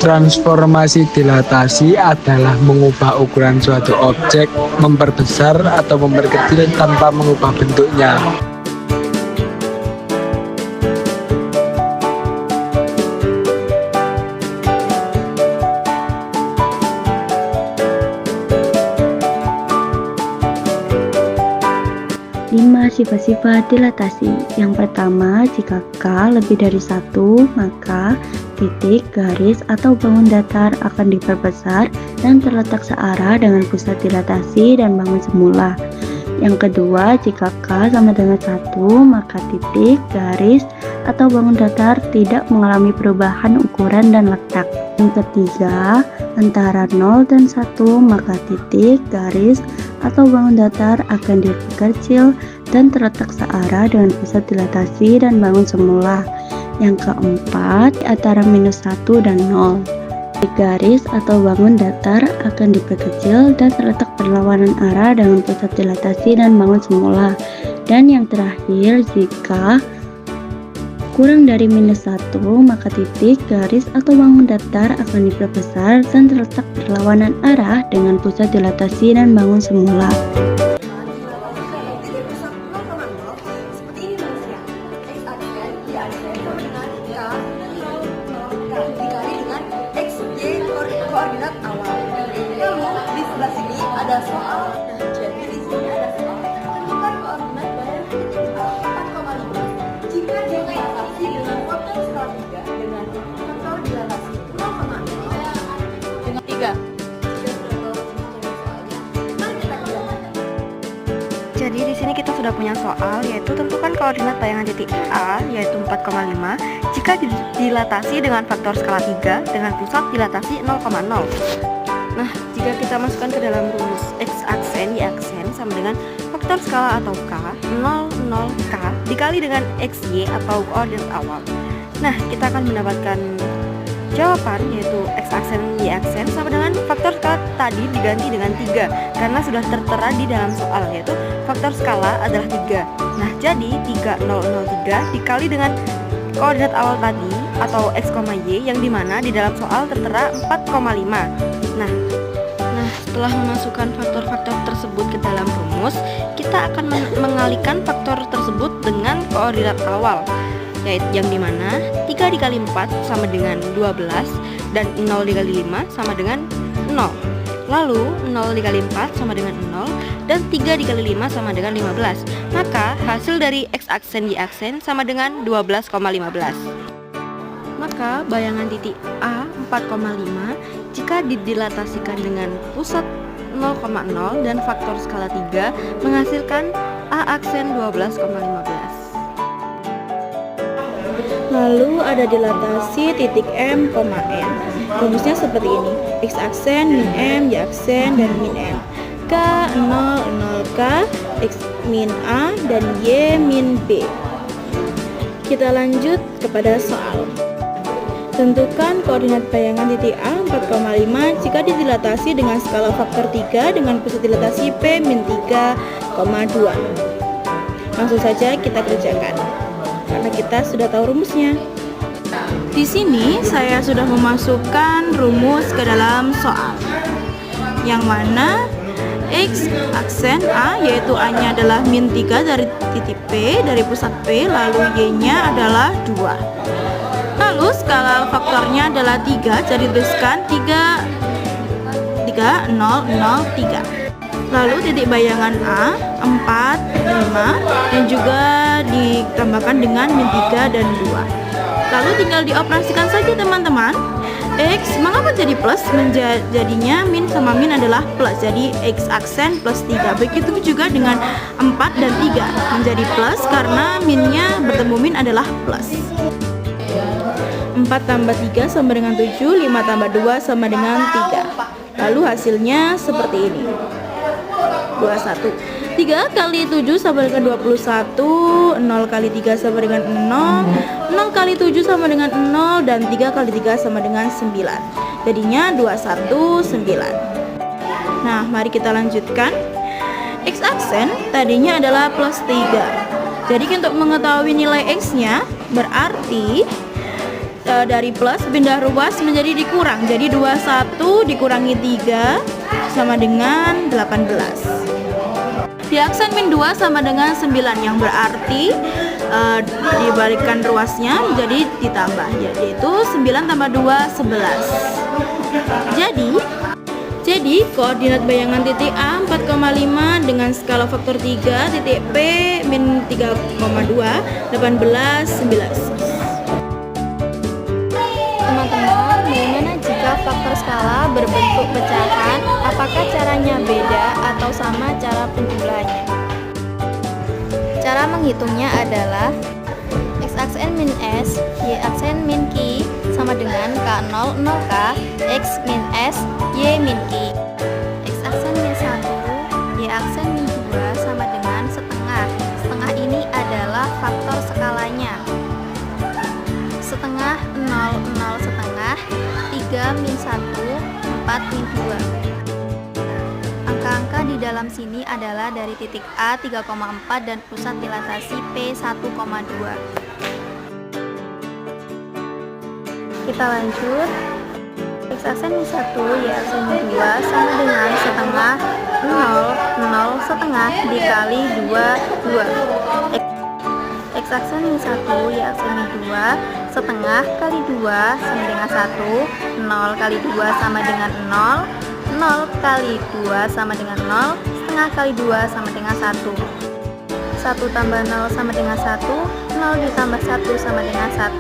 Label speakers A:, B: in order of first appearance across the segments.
A: Transformasi dilatasi adalah mengubah ukuran suatu objek, memperbesar atau memperkecil tanpa mengubah bentuknya.
B: Lima sifat-sifat dilatasi. Yang pertama, jika K lebih dari 1, maka titik, garis, atau bangun datar akan diperbesar dan terletak searah dengan pusat dilatasi dan bangun semula. Yang kedua, jika K sama dengan 1, maka titik, garis, atau bangun datar tidak mengalami perubahan ukuran dan letak. Yang ketiga, antara 0 dan 1, maka titik, garis, atau bangun datar akan diperkecil dan terletak searah dengan pusat dilatasi dan bangun semula. Yang keempat, antara -1 dan 0. Garis atau bangun datar akan diperkecil dan terletak berlawanan arah dengan pusat dilatasi dan bangun semula. Dan yang terakhir, jika kurang dari -1, maka titik, garis, atau bangun datar akan diperbesar dan terletak berlawanan arah dengan pusat dilatasi dan bangun semula.
C: Koordinat awal. Lalu di sebelah sini ada soal. Jadi di sini ada soal. Tentukan koordinat dari titik A 4,5 jika dilatasi dengan faktor skala 3 dengan faktor dilatasi 0,0 dengan 3. Jadi di sini kita sudah punya soal, yaitu tentukan koordinat bayangan titik A yaitu 4,5 jika dilatasi dengan faktor skala 3 dengan pusat dilatasi 0,0. Nah, jika kita masukkan ke dalam rumus X aksen Y aksen sama dengan faktor skala atau K 0,0K dikali dengan XY atau koordinat awal. Nah, kita akan mendapatkan jawaban yaitu X aksen Y aksen sama dengan faktor skala tadi diganti dengan 3 karena sudah tertera di dalam soal, yaitu faktor skala adalah 3. Nah, jadi 3003 dikali dengan koordinat awal tadi atau X, Y yang dimana di dalam soal tertera 4,5. Nah, setelah memasukkan faktor-faktor tersebut ke dalam rumus, kita akan mengalihkan faktor tersebut dengan koordinat awal, yaitu yang dimana 3 dikali 4 sama dengan 12 dan 0 dikali 5 sama dengan 0. Lalu 0 dikali 4 sama dengan 0 dan 3 dikali 5 sama dengan 15. Maka hasil dari X aksen Y aksen sama dengan 12,15. Maka bayangan titik A 4,5 jika didilatasikan dengan pusat 0,0 dan faktor skala 3 menghasilkan A aksen 12,15. Lalu ada dilatasi titik M, N. Rumusnya seperti ini: X aksen, min M, Y aksen, dan min N. K 0, 0K, X min A, dan Y min B. Kita lanjut kepada soal. Tentukan koordinat bayangan titik A 4,5 jika didilatasi dengan skala faktor 3 dengan pusat dilatasi P min 3,2. Langsung saja kita kerjakan karena kita sudah tahu rumusnya. Di sini saya sudah memasukkan rumus ke dalam soal, yang mana X aksen A yaitu A-nya adalah min 3 dari titik P dari pusat P, lalu Y-nya adalah 2. Lalu skala faktornya adalah 3, jadi tuliskan 3, 0, 0, 3. Lalu titik bayangan A 4, 5 dan juga ditambahkan dengan min 3 dan 2. Lalu tinggal dioperasikan saja teman-teman. X mengapa jadi plus? Jadinya min sama min adalah plus, jadi X aksen plus 3. Begitu juga dengan 4 dan 3 menjadi plus karena minnya bertemu min adalah plus. 4 tambah 3 sama dengan 7, 5 tambah 2 sama dengan 3. Lalu hasilnya seperti ini: 21. 3 kali 7 sama dengan 21, 0 kali 3 sama dengan 0, 0 kali 7 sama dengan 0, dan 3 kali 3 sama dengan 9. Jadinya 21, 9. Nah, mari kita lanjutkan. X aksen tadinya adalah plus 3. Jadi untuk mengetahui nilai X nya berarti dari plus pindah ruas menjadi dikurang. Jadi 21 dikurangi 3 sama dengan 18. Diaksen min 2 sama dengan 9, yang berarti dibalikkan ruasnya jadi ditambah, yaitu 9 tambah 2 11. Jadi koordinat bayangan titik A 4,5 dengan skala faktor 3, titik P min 3,2, 18, 19. Teman-teman, bagaimana jika faktor skala berbentuk pecahan? Apakah caranya beda atau sama cara penjumlahannya? Cara menghitungnya adalah X aksen min S, Y aksen min Q sama dengan K0 0K, X min S, Y min Q. X aksen min 1, Y aksen min 2 sama dengan setengah. Setengah ini adalah faktor skalanya. Setengah 0 0 setengah, 3 min 1, 4 min 2. Angka-angka di dalam sini adalah dari titik A 3,4 dan pusat dilatasi P 1,2. Kita lanjut. X aksen min 1, Y aksen min 2 sama dengan setengah 0 0 setengah dikali 2 2. X aksen min 1, Y aksen min 2 setengah kali 2 sama dengan 1, 0 kali 2 sama dengan 0, 0 kali 2 sama dengan 0, setengah kali 2 sama dengan 1. 1 tambah 0 sama dengan 1, 0 ditambah 1 sama dengan 1.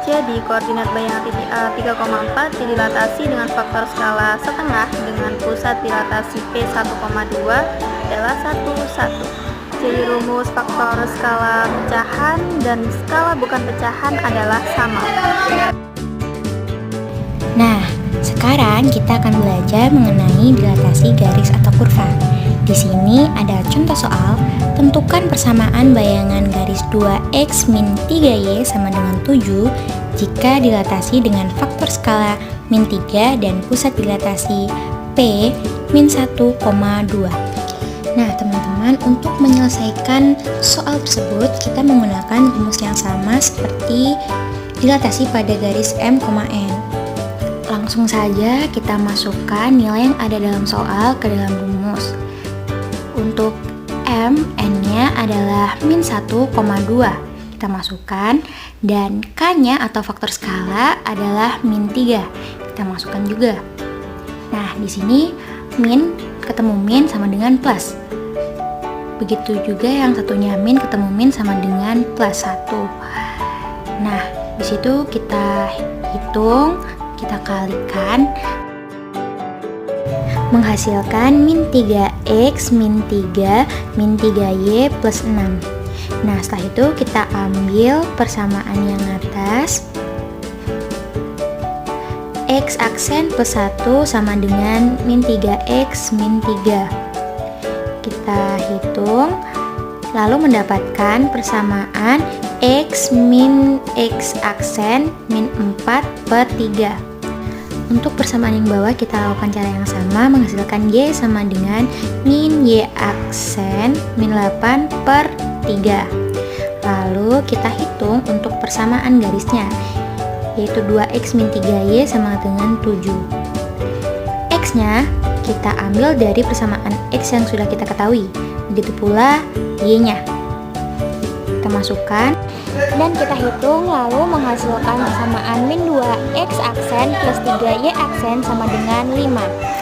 C: Jadi koordinat bayangan titik A 3,4 dilatasi dengan faktor skala setengah dengan pusat dilatasi P 1,2 adalah 1, 1. Jadi rumus faktor skala pecahan dan skala bukan pecahan adalah sama.
D: Nah, sekarang kita akan belajar mengenai dilatasi garis atau kurva. Di sini ada contoh soal, tentukan persamaan bayangan garis 2x min 3y sama dengan 7 jika dilatasi dengan faktor skala min 3 dan pusat dilatasi P min 1,2. Nah, teman-teman, untuk menyelesaikan soal tersebut, kita menggunakan rumus yang sama seperti dilatasi pada garis M, N. Langsung saja kita masukkan nilai yang ada dalam soal ke dalam rumus. Untuk M, N-nya adalah min 1,2. Kita masukkan, dan K-nya atau faktor skala adalah min 3. Kita masukkan juga. Nah, di sini min ketemu min sama dengan plus. Begitu juga yang satunya min ketemu min sama dengan plus 1. Nah, di situ kita hitung, kita kalikan, menghasilkan min 3x min 3 min 3y plus 6. Nah, setelah itu kita ambil persamaan yang atas, x aksen plus 1 sama dengan min 3x min 3. Kita hitung, lalu mendapatkan persamaan x min x aksen min 4 per 3. Untuk persamaan yang bawah kita lakukan cara yang sama, menghasilkan y sama dengan min y aksen min 8 per 3. Lalu kita hitung untuk persamaan garisnya, yaitu 2x min 3y sama dengan 7. X nya kita ambil dari persamaan x yang sudah kita ketahui, begitu pula y nya kita masukkan dan kita hitung, lalu menghasilkan persamaan min 2x aksen plus 3y aksen sama dengan 5.